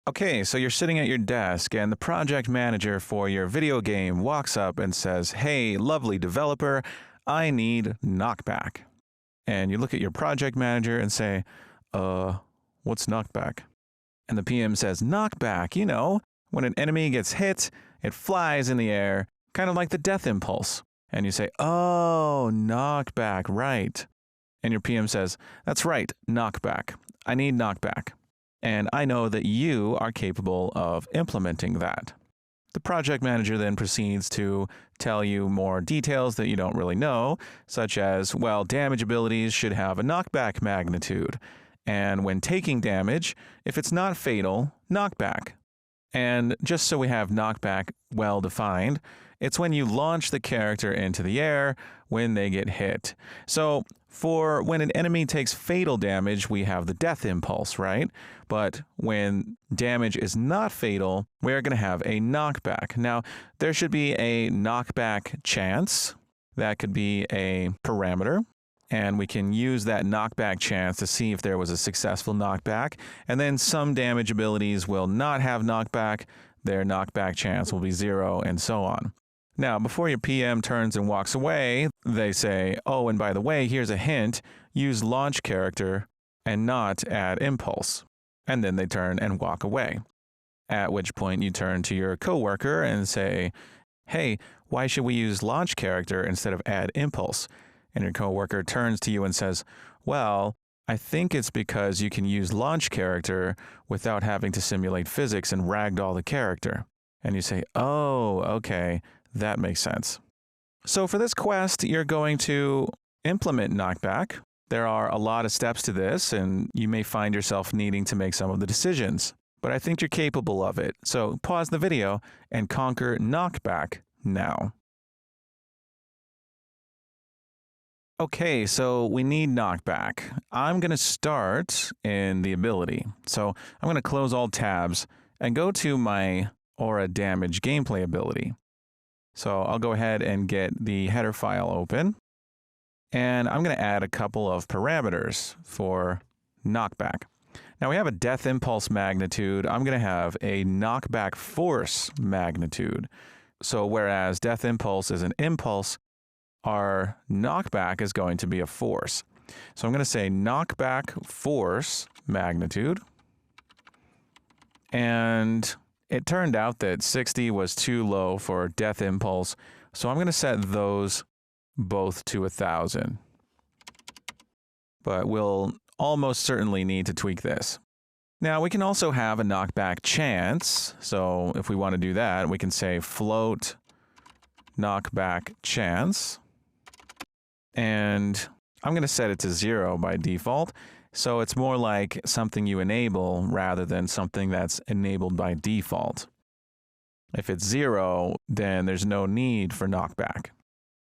Okay, so you're sitting at your desk and the project manager for your video game walks up and says, "Hey, lovely developer, I need knockback." And you look at your project manager and say, what's knockback?" And the PM says, "Knockback, when an enemy gets hit, it flies in the air, kind of like the death impulse." And you say, "Oh, knockback, right." And your PM says, "That's right, knockback. I need knockback. And I know that you are capable of implementing that." The project manager then proceeds to tell you more details that you don't really know, such as, well, damage abilities should have a knockback magnitude. And when taking damage, if it's not fatal, knockback. And just so we have knockback well defined, it's when you launch the character into the air when they get hit. So for when an enemy takes fatal damage, we have the death impulse, right? But when damage is not fatal, we're going to have a knockback. Now, there should be a knockback chance. That could be a parameter. And we can use that knockback chance to see if there was a successful knockback. And then some damage abilities will not have knockback. Their knockback chance will be 0, and so on. Now, before your PM turns and walks away, they say, "Oh, and by the way, here's a hint. Use launch character and not add impulse." And then they turn and walk away. At which point you turn to your coworker and say, "Hey, why should we use launch character instead of add impulse?" And your coworker turns to you and says, "Well, I think it's because you can use launch character without having to simulate physics and ragdoll the character." And you say, "Oh, okay, that makes sense." So for this quest, you're going to implement knockback. There are a lot of steps to this, and you may find yourself needing to make some of the decisions. But I think you're capable of it. So pause the video and conquer knockback now. Okay, so we need knockback. I'm going to start in the ability. So I'm going to close all tabs and go to my aura damage gameplay ability. So I'll go ahead and get the header file open. And I'm going to add a couple of parameters for knockback. Now we have a death impulse magnitude. I'm going to have a knockback force magnitude. So whereas death impulse is an impulse, our knockback is going to be a force. So I'm going to say knockback force magnitude. And it turned out that 60 was too low for death impulse. So I'm going to set those both to 1,000. But we'll almost certainly need to tweak this. Now we can also have a knockback chance. So if we want to do that, we can say float knockback chance. And I'm going to set it to 0 by default. So it's more like something you enable rather than something that's enabled by default. If it's 0, then there's no need for knockback.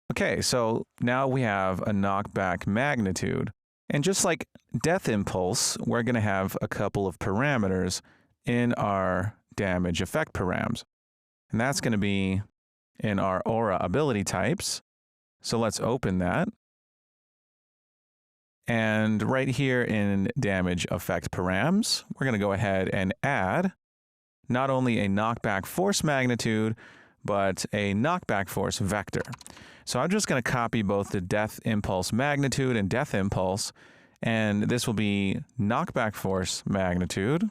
Okay, so now we have a knockback magnitude. And just like death impulse, we're going to have a couple of parameters in our damage effect params. And that's going to be in our aura ability types. So let's open that. And right here in damage effect params, we're going to go ahead and add not only a knockback force magnitude, but a knockback force vector. So I'm just going to copy both the death impulse magnitude and death impulse, and this will be knockback force magnitude.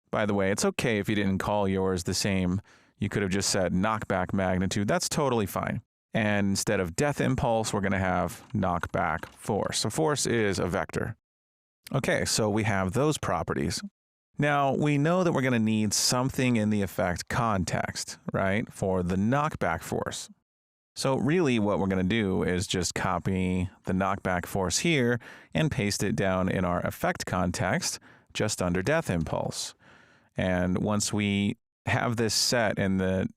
By the way, it's okay if you didn't call yours the same. You could have just said knockback magnitude. That's totally fine. And instead of death impulse, we're going to have knockback force. So force is a vector. Okay, so we have those properties. Now, we know that we're going to need something in the effect context, right, for the knockback force. So really what we're going to do is just copy the knockback force here and paste it down in our effect context just under death impulse. And once we have this set in the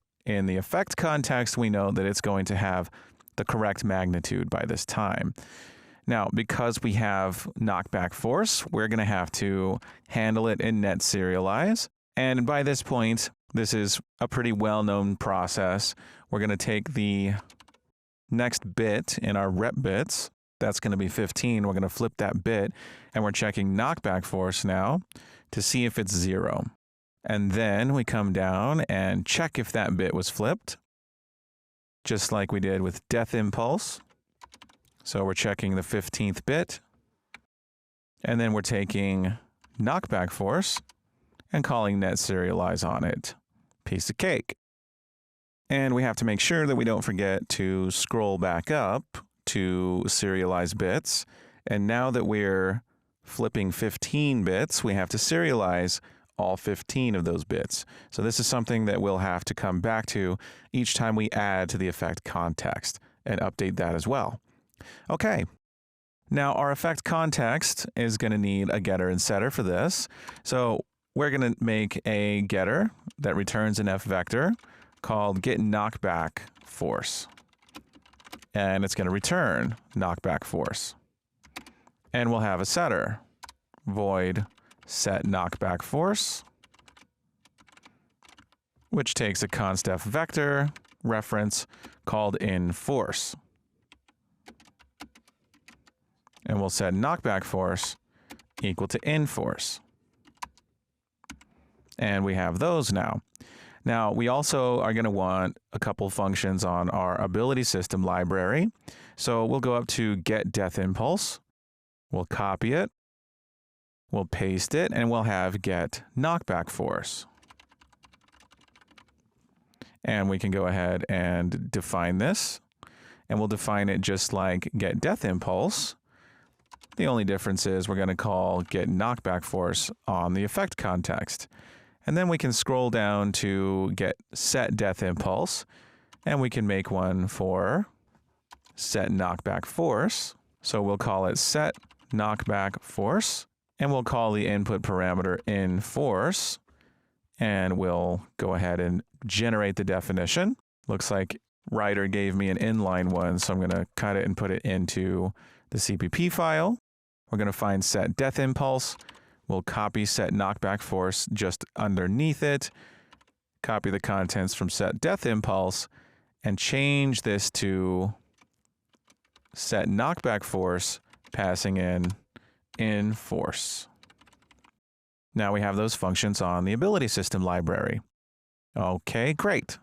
effect context, we know that it's going to have the correct magnitude by this time. Now, because we have knockback force, we're going to have to handle it in net serialize. And by this point, this is a pretty well-known process. We're going to take the next bit in our rep bits. That's going to be 15. We're going to flip that bit, and we're checking knockback force now. to see if it's 0. And then we come down and check if that bit was flipped, just like we did with Death Impulse. So we're checking the 15th bit, and then we're taking Knockback Force and calling Net Serialize on it. Piece of cake. And we have to make sure that we don't forget to scroll back up to serialize bits. And now that we're flipping 15 bits, we have to serialize all 15 of those bits. So this is something that we'll have to come back to each time we add to the effect context and update that as well. Okay. Now our effect context is going to need a getter and setter for this. So we're going to make a getter that returns an F vector called getKnockbackForce. And it's going to return knockback force. And we'll have a setter, void set knockback force, which takes a const f vector reference called inForce. And we'll set knockback force equal to inForce. And we have those now. Now, we also are going to want a couple functions on our ability system library. So we'll go up to get death impulse. We'll copy it. We'll paste it, and we'll have get knockback force. And we can go ahead and define this. And we'll define it just like get death impulse. The only difference is we're going to call get knockback force on the effect context. And then we can scroll down to get set death impulse, and we can make one for set knockback force. So we'll call it set knockback force, and we'll call the input parameter inForce, and we'll go ahead and generate the definition. Looks like Writer gave me an inline one, so I'm going to cut it and put it into the CPP file. We're going to find set death impulse. We'll copy set knockback force just underneath it, copy the contents from set death impulse, and change this to set knockback force, passing in inForce. Now we have those functions on the ability system library. Okay, great.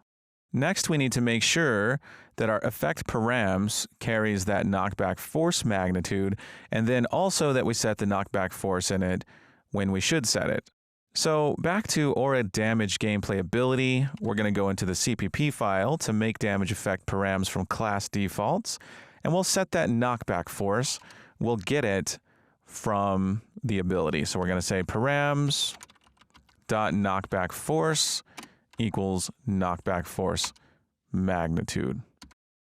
Next, we need to make sure that our effect params carries that knockback force magnitude, and then also that we set the knockback force in it when we should set it. So back to Aura damage gameplay ability, we're going to go into the CPP file to make damage effect params from class defaults, and we'll set that knockback force. We'll get it from the ability. So we're going to say params dot knockback force equals knockback force magnitude.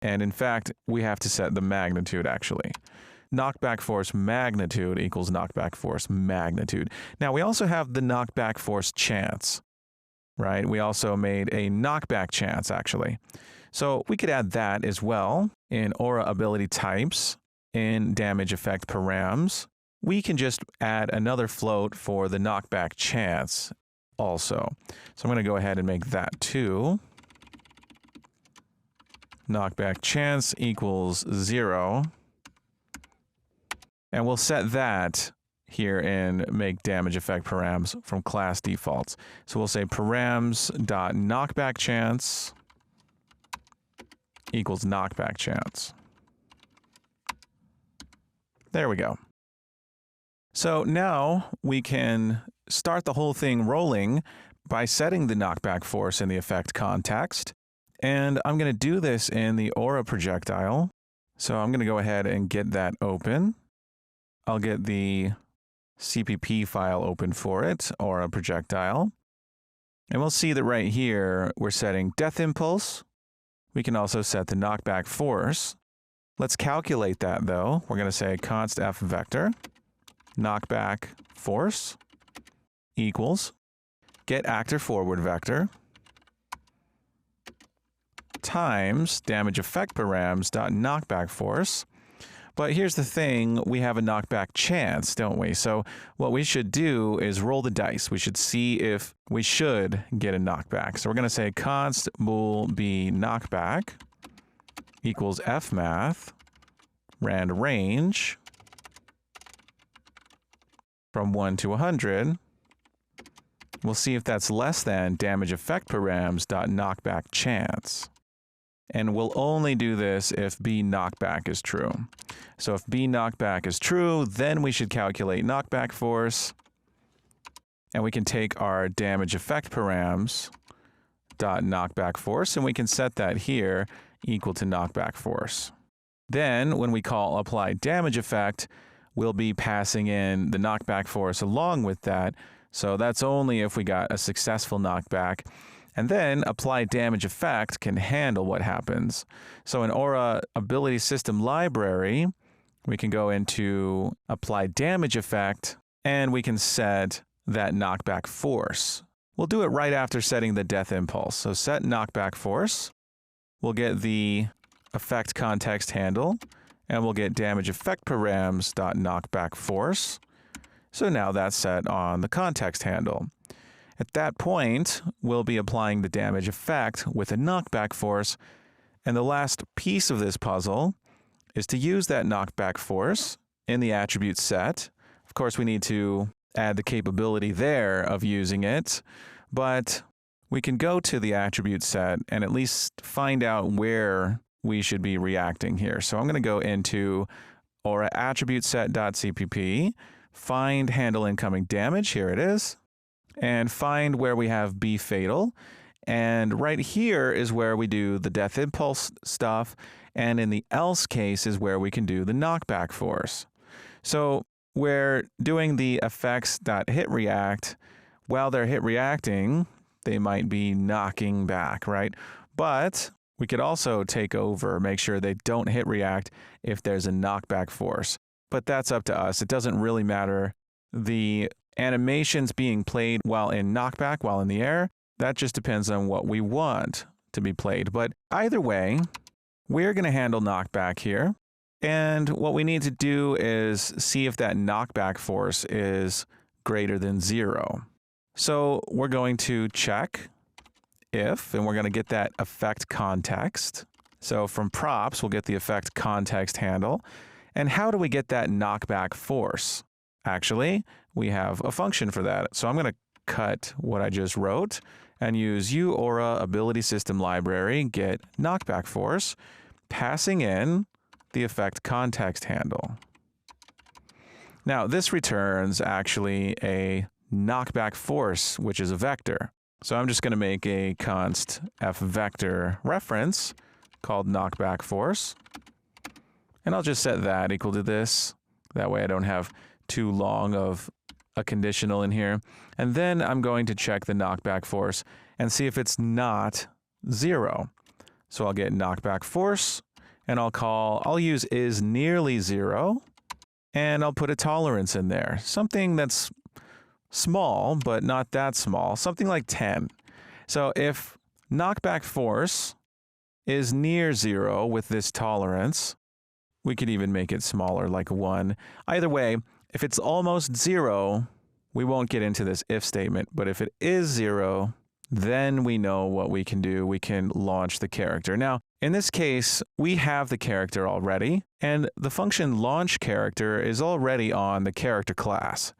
And in fact, we have to set the magnitude actually. Knockback force magnitude equals knockback force magnitude. Now we also have the knockback force chance, right? We also made a knockback chance actually. So we could add that as well in Aura ability types in damage effect params. We can just add another float for the knockback chance also. So I'm going to go ahead and make that too. Knockback chance equals 0. And we'll set that here in make damage effect params from class defaults. So we'll say params.knockback chance equals knockback chance. There we go. So now we can start the whole thing rolling by setting the knockback force in the effect context. And I'm going to do this in the Aura projectile. So I'm going to go ahead and get that open. I'll get the CPP file open for it, Aura projectile. And we'll see that right here, we're setting death impulse. We can also set the knockback force. Let's calculate that though. We're going to say const f vector, knockback force equals get actor forward vector times damage effect params dot knockback force. But here's the thing, we have a knockback chance, don't we? So what we should do is roll the dice. We should see if we should get a knockback. So we're going to say const bool b knockback equals fmath rand range from 1 to 100 we'll see if that's less than damage effect params.knockback chance. And we'll only do this if B knockback is true. So if B knockback is true, then we should calculate knockback force. And we can take our damage effect params dot knockback force, and we can set that here equal to knockback force. Then when we call apply damage effect, we'll be passing in the knockback force along with that. So that's only if we got a successful knockback. And then apply damage effect can handle what happens. So in Aura ability system library, we can go into apply damage effect, and we can set that knockback force. We'll do it right after setting the death impulse. So set knockback force. We'll get the effect context handle, and we'll get damage effect params.knockback force. So now that's set on the context handle. At that point, we'll be applying the damage effect with a knockback force. And the last piece of this puzzle is to use that knockback force in the attribute set. Of course, we need to add the capability there of using it, but we can go to the attribute set and at least find out where we should be reacting here. So I'm going to go into Aura attribute set.cpp, find handle incoming damage, here it is, and find where we have B fatal. And right here is where we do the death impulse stuff, and in the else case is where we can do the knockback force. So we're doing the effects.hitReact. While they're hit reacting, they might be knocking back, right? But we could also take over, make sure they don't hit react if there's a knockback force. But that's up to us. It doesn't really matter. The animations being played while in knockback, while in the air, that just depends on what we want to be played. But either way, we're going to handle knockback here. And what we need to do is see if that knockback force is greater than 0. So we're going to check if, and we're going to get that effect context. So from props, we'll get the effect context handle. And how do we get that knockback force? Actually, we have a function for that. So I'm going to cut what I just wrote and use Aura ability system library, get knockback force, passing in the effect context handle. Now, this returns actually a knockback force, which is a vector. So I'm just going to make a const f vector reference called knockback force. And I'll just set that equal to this. That way I don't have too long of a conditional in here. And then I'm going to check the knockback force and see if it's not 0. So I'll get knockback force, and I'll use is nearly 0, and I'll put a tolerance in there. Something that's small, but not that small. Something like 10. So if knockback force is near 0 with this tolerance, we could even make it smaller, like 1. Either way, if it's almost 0, we won't get into this if statement. But if it is 0, then we know what we can do. We can launch the character. Now, in this case, we have the character already, and the function launch character is already on the character class.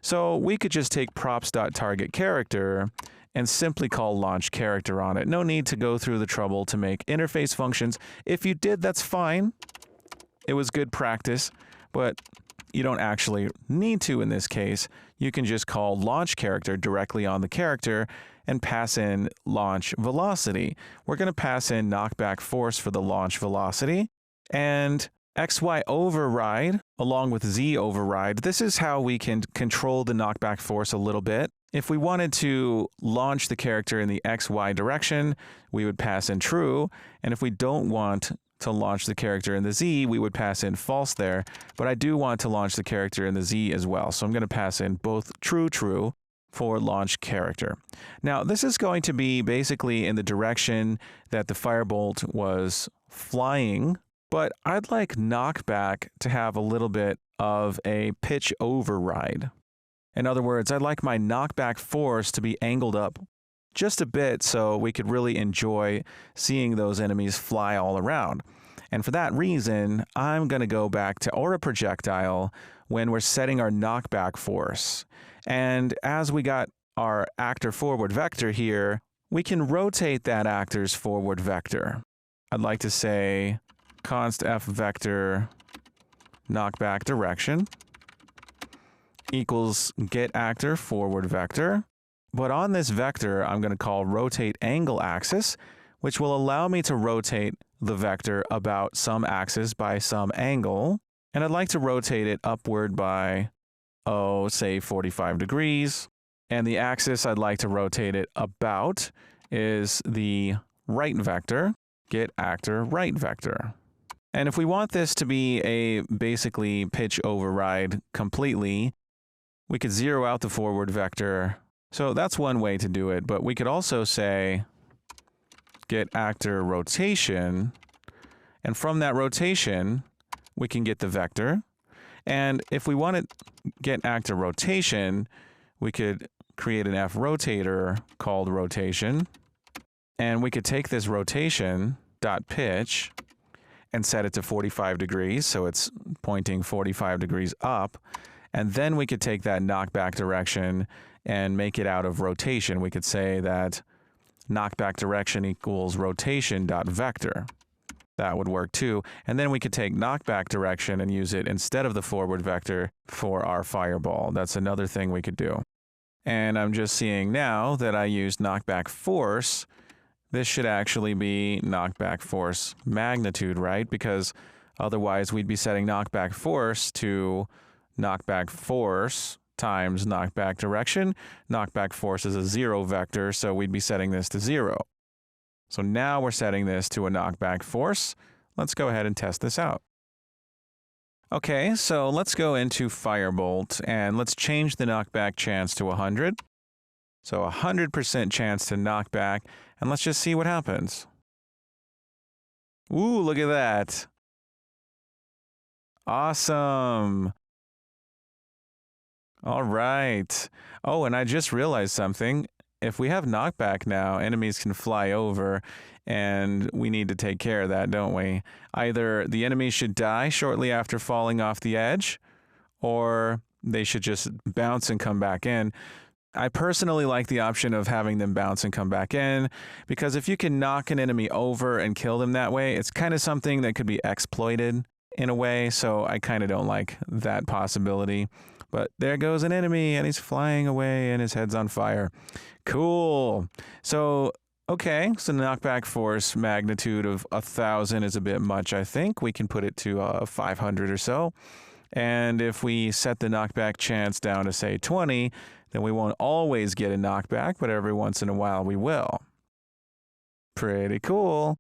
So we could just take props.targetCharacter and simply call launch character on it. No need to go through the trouble to make interface functions. If you did, that's fine. It was good practice, but you don't actually need to in this case. You can just call launch character directly on the character and pass in launch velocity. We're going to pass in knockback force for the launch velocity, and XY override along with Z override. This is how we can control the knockback force a little bit. If we wanted to launch the character in the XY direction, we would pass in true. And if we don't want to launch the character in the Z, we would pass in false there. But I do want to launch the character in the Z as well. So I'm going to pass in both true, true for launch character. Now, this is going to be basically in the direction that the firebolt was flying, but I'd like knockback to have a little bit of a pitch override. In other words, I'd like my knockback force to be angled up just a bit so we could really enjoy seeing those enemies fly all around. And for that reason, I'm going to go back to Aura projectile when we're setting our knockback force. And as we got our actor forward vector here, we can rotate that actor's forward vector. I'd like to say const f vector knockback direction equals get actor forward vector. But on this vector, I'm going to call rotate angle axis, which will allow me to rotate the vector about some axis by some angle. And I'd like to rotate it upward by, say 45 degrees. And the axis I'd like to rotate it about is the right vector, get actor right vector. And if we want this to be a basically pitch override completely, we could zero out the forward vector. So that's one way to do it, but we could also say get actor rotation, and from that rotation, we can get the vector. And if we want to get actor rotation, we could create an F rotator called rotation, and we could take this rotation dot pitch and set it to 45 degrees, so it's pointing 45 degrees up. And then we could take that knockback direction and make it out of rotation. We could say that knockback direction equals rotation dot vector. That would work too. And then we could take knockback direction and use it instead of the forward vector for our fireball. That's another thing we could do. And I'm just seeing now that I used knockback force. This should actually be knockback force magnitude, right? Because otherwise we'd be setting knockback force to knockback force times knockback direction. Knockback force is a 0 vector, so we'd be setting this to 0. So now we're setting this to a knockback force. Let's go ahead and test this out. Okay, so let's go into Firebolt and let's change the knockback chance to 100. So 100% chance to knockback, and let's just see what happens. Ooh, look at that. Awesome. All right. Oh, and I just realized something. If we have knockback now, enemies can fly over, and we need to take care of that, don't we? Either the enemy should die shortly after falling off the edge, or they should just bounce and come back in. I personally like the option of having them bounce and come back in, because if you can knock an enemy over and kill them that way, it's kind of something that could be exploited in a way, so I kind of don't like that possibility. But there goes an enemy, and he's flying away, and his head's on fire. Cool. So, okay, so knockback force magnitude of 1,000 is a bit much, I think. We can put it to 500 or so. And if we set the knockback chance down to, say, 20, then we won't always get a knockback, but every once in a while we will. Pretty cool.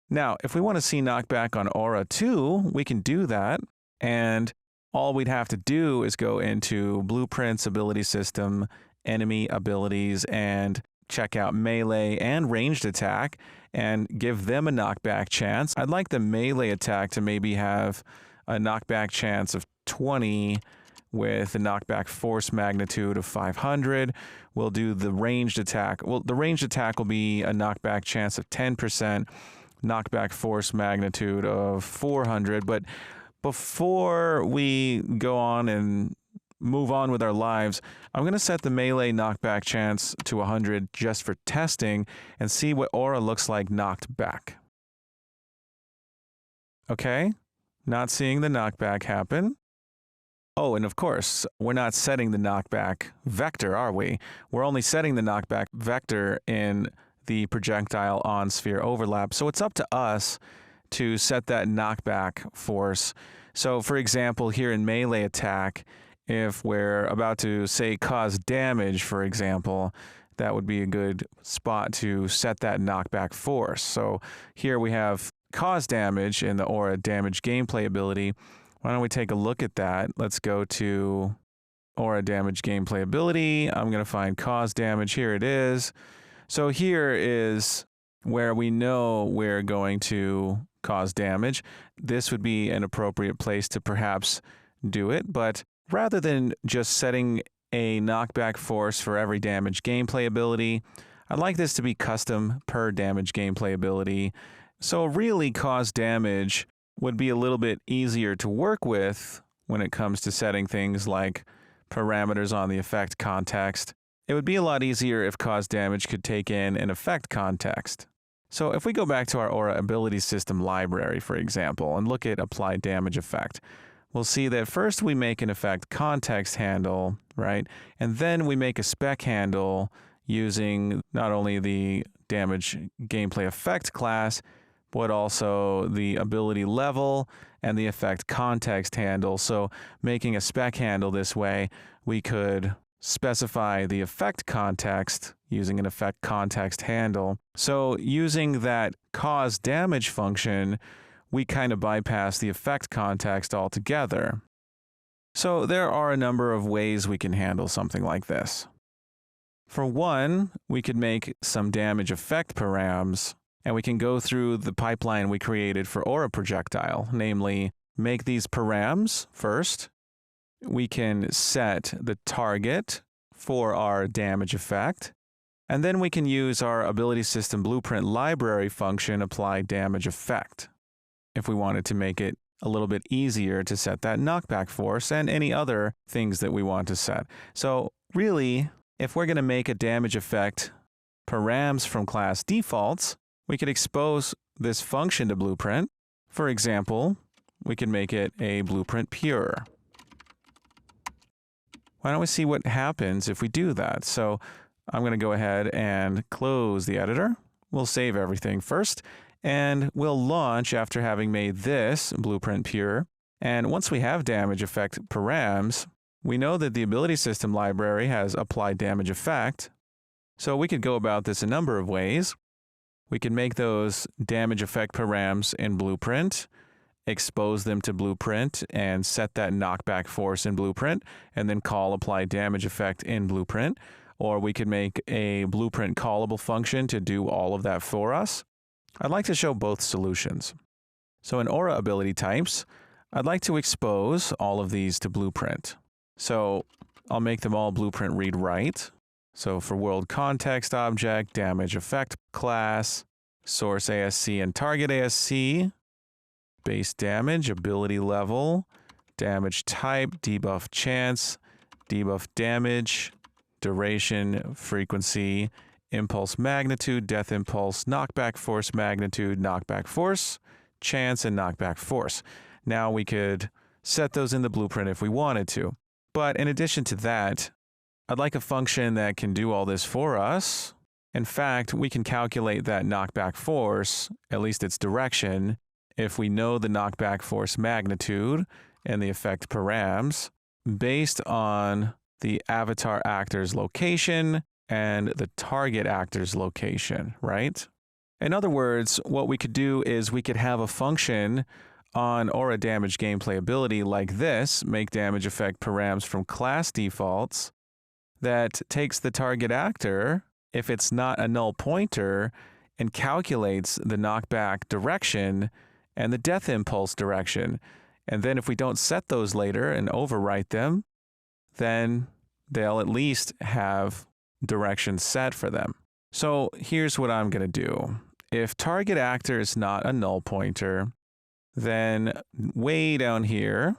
Now, if we want to see knockback on Aura 2, we can do that. And all we'd have to do is go into Blueprints, Ability System, Enemy Abilities, and check out Melee and Ranged Attack, and give them a knockback chance. I'd like the Melee attack to maybe have a knockback chance of 20 with a knockback force magnitude of 500. We'll do the Ranged Attack. Well, the Ranged Attack will be a knockback chance of 10%, knockback force magnitude of 400, but before we go on and move on with our lives, I'm going to set the melee knockback chance to 100 just for testing and see what Aura looks like knocked back. Okay, not seeing the knockback happen. Oh, and of course, we're not setting the knockback vector, are we? We're only setting the knockback vector in the projectile on sphere overlap, so it's up to us to set that knockback force. So for example, here in melee attack, if we're about to, say, cause damage, for example, that would be a good spot to set that knockback force. So here we have cause damage in the Aura damage gameplay ability. Why don't we take a look at that? Let's go to Aura damage gameplay ability. I'm going to find cause damage. Here it is. So here is where we know we're going to cause damage. This would be an appropriate place to perhaps do it, but rather than just setting a knockback force for every damage gameplay ability, I'd like this to be custom per damage gameplay ability. So really cause damage would be a little bit easier to work with when it comes to setting things like parameters on the effect context. It would be a lot easier if cause damage could take in an effect context. So if we go back to our Aura ability system library, for example, and look at apply damage effect, we'll see that first we make an effect context handle, right? And then we make a spec handle using not only the damage gameplay effect class, but also the ability level and the effect context handle. So making a spec handle this way, we could specify the effect context using an effect context handle. So using that cause damage function, we kind of bypass the effect context altogether. So there are a number of ways we can handle something like this. For one, we could make some damage effect params, and we can go through the pipeline we created for Aura Projectile, namely, make these params first. We can set the target for our damage effect, and then we can use our Ability System Blueprint library function, apply damage effect, if we wanted to make it a little bit easier to set that knockback force and any other things that we want to set. So really, if we're going to make a damage effect params from class defaults, we could expose this function to Blueprint. For example, we can make it a Blueprint pure. Why don't we see what happens if we do that? So I'm going to go ahead and close the editor. We'll save everything first, and we'll launch after having made this Blueprint pure. And once we have damage effect params, we know that the ability system library has applied damage effect. So we could go about this a number of ways. We can make those damage effect params in Blueprint, expose them to Blueprint, and set that knockback force in Blueprint, and then call apply damage effect in Blueprint. Or we could make a Blueprint callable function to do all of that for us. I'd like to show both solutions. So in Aura ability types, I'd like to expose all of these to Blueprint. So I'll make them all Blueprint read write. So for world context object, damage effect class, source ASC and target ASC, base damage, ability level, damage type, debuff chance, debuff damage, duration, frequency, impulse magnitude, death impulse, knockback force magnitude, knockback force, chance, and knockback force. Now we could set those in the Blueprint if we wanted to. But in addition to that, I'd like a function that can do all this for us. In fact, we can calculate that knockback force, at least its direction, if we know the knockback force magnitude and the effect params based on the avatar actor's location and the target actor's location, right? In other words, what we could do is we could have a function on Aura damage gameplay ability like this, make damage effect params from class defaults, that takes the target actor, if it's not a null pointer, and calculates the knockback direction and the death impulse direction. And then if we don't set those later and overwrite them, then they'll at least have direction set for them. So here's what I'm going to do. If target actor is not a null pointer, then way down here,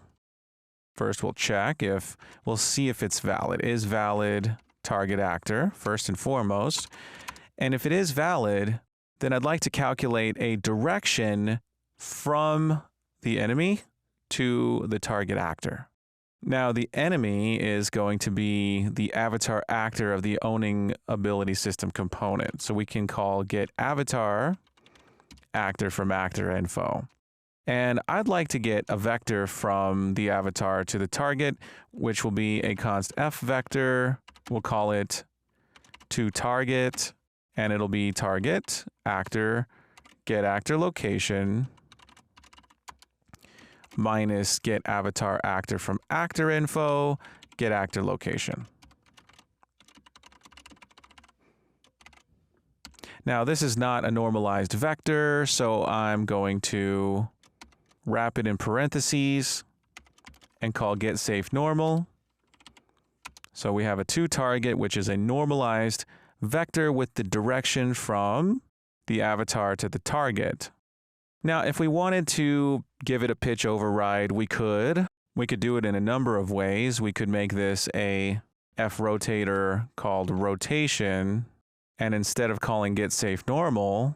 first we'll check if, we'll see if it's valid. Is valid target actor, first and foremost. And if it is valid, then I'd like to calculate a direction from the enemy to the target actor. Now, the enemy is going to be the avatar actor of the owning ability system component. So we can call get avatar actor from actor info. And I'd like to get a vector from the avatar to the target, which will be a const f vector. We'll call it to target, and it'll be target actor get actor location minus get avatar actor from actor info, get actor location. Now, this is not a normalized vector, so I'm going to wrap it in parentheses and call get safe normal. So we have a to target, which is a normalized vector with the direction from the avatar to the target. Now, if we wanted to give it a pitch override, we could do it in a number of ways. We could make this a F rotator called rotation, and instead of calling get safe normal,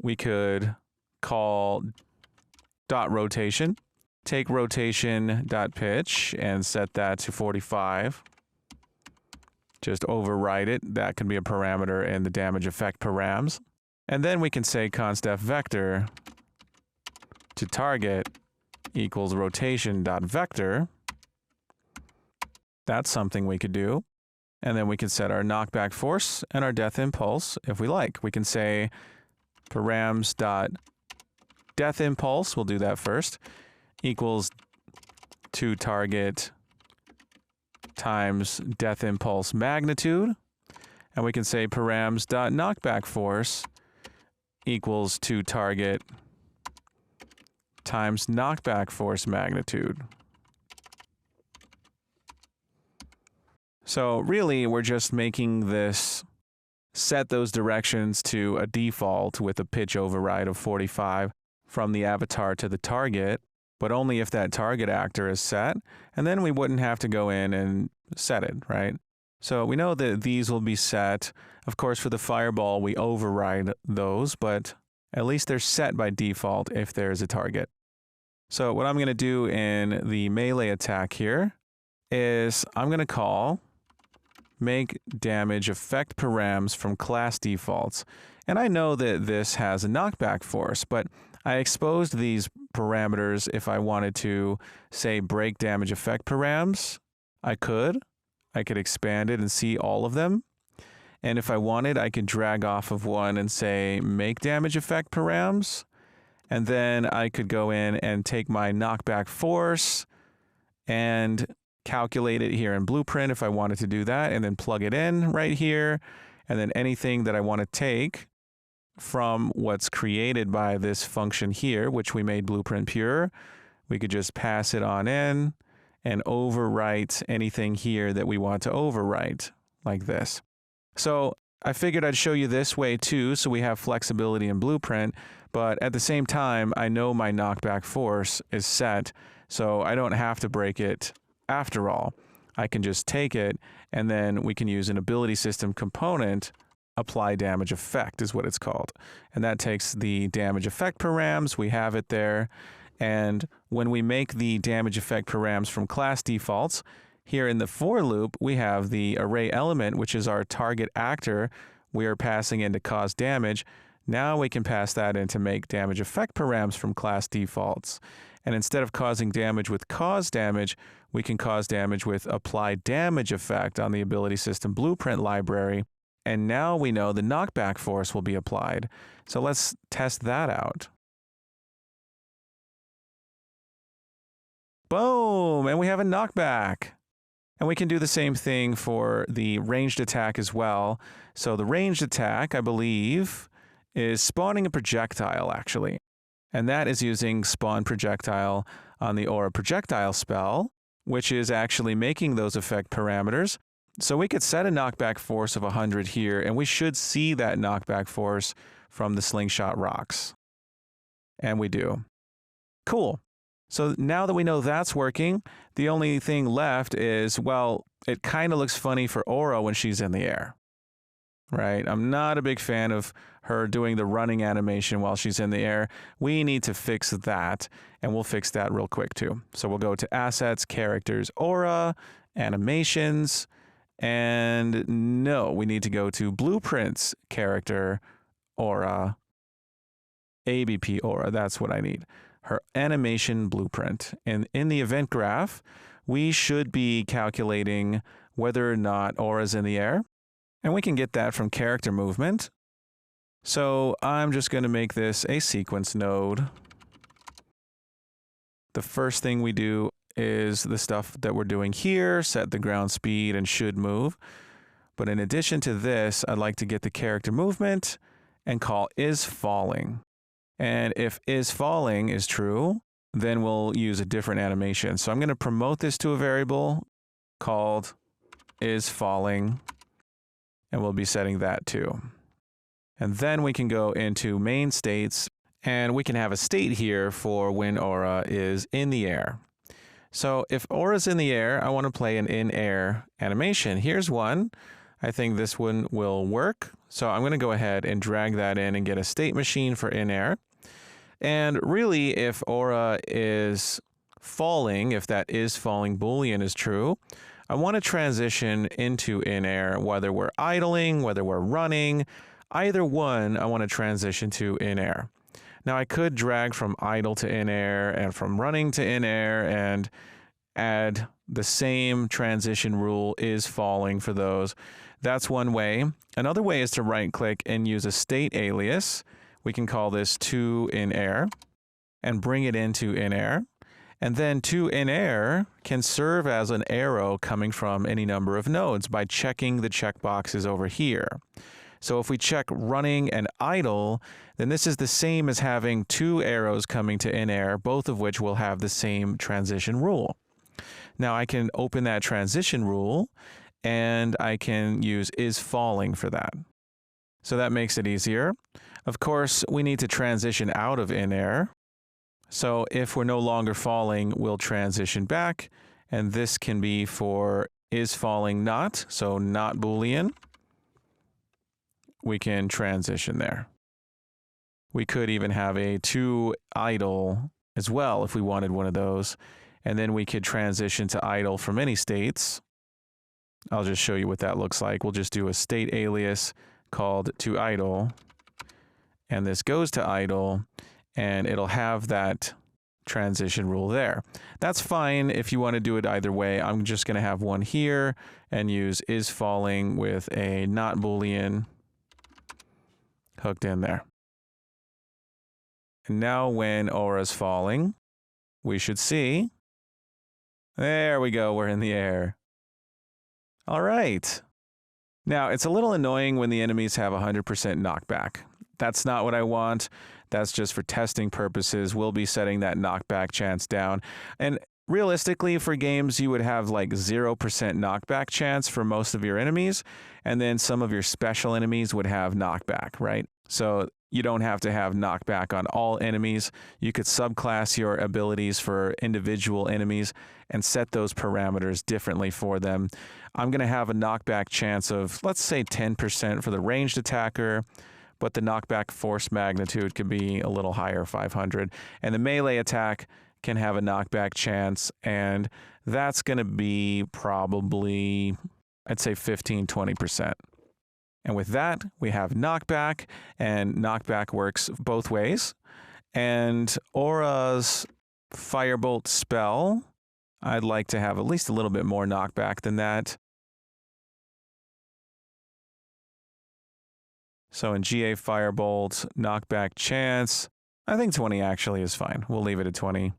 we could call dot rotation, take rotation dot pitch and set that to 45. Just override it. That can be a parameter in the damage effect params. And then we can say const f vector to target equals rotation dot vector. That's something we could do. And then we can set our knockback force and our death impulse if we like. We can say params dot death impulse, we'll do that first, equals to target times death impulse magnitude. And we can say params dot knockback force equals to target times knockback force magnitude. So really, we're just making this set those directions to a default with a pitch override of 45 from the avatar to the target, but only if that target actor is set, and then we wouldn't have to go in and set it, right? So we know that these will be set. Of course, for the fireball, we override those, but at least they're set by default if there's a target. So what I'm going to do in the melee attack here is I'm going to call make damage effect params from class defaults. And I know that this has a knockback force, but I exposed these parameters if I wanted to, say, break damage effect params. I could expand it and see all of them. And if I wanted, I could drag off of one and say make damage effect params. And then I could go in and take my knockback force and calculate it here in Blueprint if I wanted to do that, and then plug it in right here. And then anything that I want to take from what's created by this function here, which we made Blueprint pure, we could just pass it on in and overwrite anything here that we want to overwrite, like this. So I figured I'd show you this way too, so we have flexibility in Blueprint, but at the same time, I know my knockback force is set, so I don't have to break it after all. I can just take it, and then we can use an ability system component, apply damage effect is what it's called. And that takes the damage effect params, we have it there, and when we make the damage effect params from class defaults, here in the for loop, we have the array element, which is our target actor we are passing in to cause damage. Now we can pass that in to make damage effect params from class defaults. And instead of causing damage with cause damage, we can cause damage with apply damage effect on the ability system blueprint library. And now we know the knockback force will be applied. So let's test that out. Boom! And we have a knockback. And we can do the same thing for the ranged attack as well. So the ranged attack, I believe, is spawning a projectile, actually. And that is using spawn projectile on the aura projectile spell, which is actually making those effect parameters. So we could set a knockback force of 100 here, and we should see that knockback force from the slingshot rocks. And we do. Cool. So now that we know that's working, the only thing left is, well, it kind of looks funny for Aura when she's in the air, right? I'm not a big fan of her doing the running animation while she's in the air. We need to fix that, and we'll fix that real quick too. So we'll go to Assets, Characters, Aura, Animations, and no, we need to go to Blueprints, Character, Aura, ABP Aura. That's what I need. Her animation blueprint. And in the event graph, we should be calculating whether or not Aura's in the air. And we can get that from character movement. So I'm just going to make this a sequence node. The first thing we do is the stuff that we're doing here, set the ground speed and should move. But in addition to this, I'd like to get the character movement and call is falling. And if is falling is true, then we'll use a different animation. So I'm going to promote this to a variable called is falling, and we'll be setting that too. And then we can go into main states, and we can have a state here for when Aura is in the air. So if aura's in the air, I want to play an in-air animation. Here's one. I think this one will work. So I'm going to go ahead and drag that in and get a state machine for in-air. And really, if aura is falling, if that is falling Boolean is true, I want to transition into in-air, whether we're idling, whether we're running, either one I want to transition to in-air. Now I could drag from idle to in-air and from running to in-air and add the same transition rule is falling for those. That's one way. Another way is to right click and use a state alias. We can call this to in-air and bring it into in-air. And then to in-air can serve as an arrow coming from any number of nodes by checking the checkboxes over here. So if we check running and idle, then this is the same as having two arrows coming to in-air, both of which will have the same transition rule. Now I can open that transition rule and I can use is falling for that. So that makes it easier. Of course, we need to transition out of in-air. So if we're no longer falling, we'll transition back. And this can be for is falling not, so not Boolean. We can transition there. We could even have a to idle as well if we wanted one of those. And then we could transition to idle from any states. I'll just show you what that looks like. We'll just do a state alias called to idle. And this goes to idle, and it'll have that transition rule there. That's fine if you want to do it either way. I'm just going to have one here and use is falling with a not Boolean hooked in there. And now when aura's falling, we should see, there we go, we're in the air. All right. Now, it's a little annoying when the enemies have 100% knockback. That's not what I want. That's just for testing purposes. We'll be setting that knockback chance down. And realistically, for games, you would have like 0% knockback chance for most of your enemies. And then some of your special enemies would have knockback, right? So you don't have to have knockback on all enemies. You could subclass your abilities for individual enemies and set those parameters differently for them. I'm going to have a knockback chance of, let's say, 10% for the ranged attacker, but the knockback force magnitude could be a little higher, 500. And the melee attack can have a knockback chance, and that's going to be probably, I'd say, 15-20%. And with that, we have knockback, and knockback works both ways. And Aura's Firebolt spell, I'd like to have at least a little bit more knockback than that. So in GA Firebolt, knockback chance, I think 20 actually is fine. We'll leave it at 20.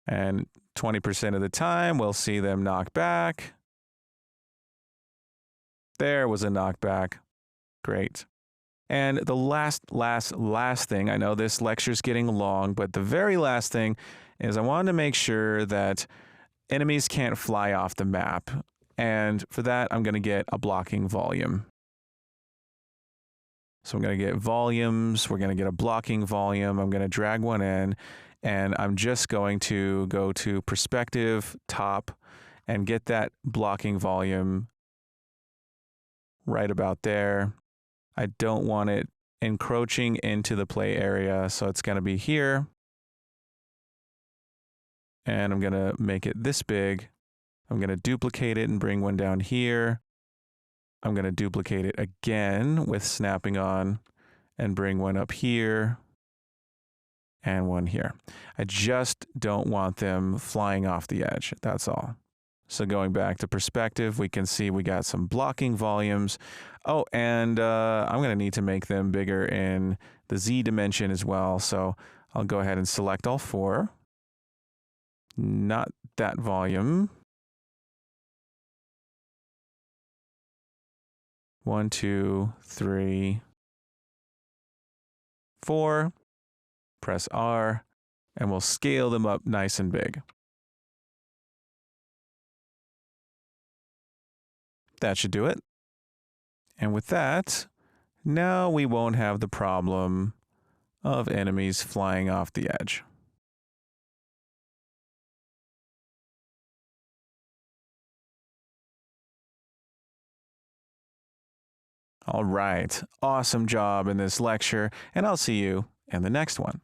And 20% of the time, we'll see them knock back. There was a knockback. Great. And the last thing, I know this lecture's getting long, but the very last thing is I wanted to make sure that enemies can't fly off the map. And for that, I'm going to get a blocking volume. So I'm going to get volumes. We're going to get a blocking volume. I'm going to drag one in, and I'm just going to go to perspective, top, and get that blocking volume right about there. I don't want it encroaching into the play area, so it's going to be here. And I'm going to make it this big. I'm going to duplicate it and bring one down here. I'm going to duplicate it again with snapping on and bring one up here and one here. I just don't want them flying off the edge. That's all. So going back to perspective, we can see we got some blocking volumes. Oh, and I'm going to need to make them bigger in the Z dimension as well. So I'll go ahead and select all four. Not that volume. 1, 2, 3, 4. Press R, and we'll scale them up nice and big. That should do it. And with that, now we won't have the problem of enemies flying off the edge. All right. Awesome job in this lecture, and I'll see you in the next one.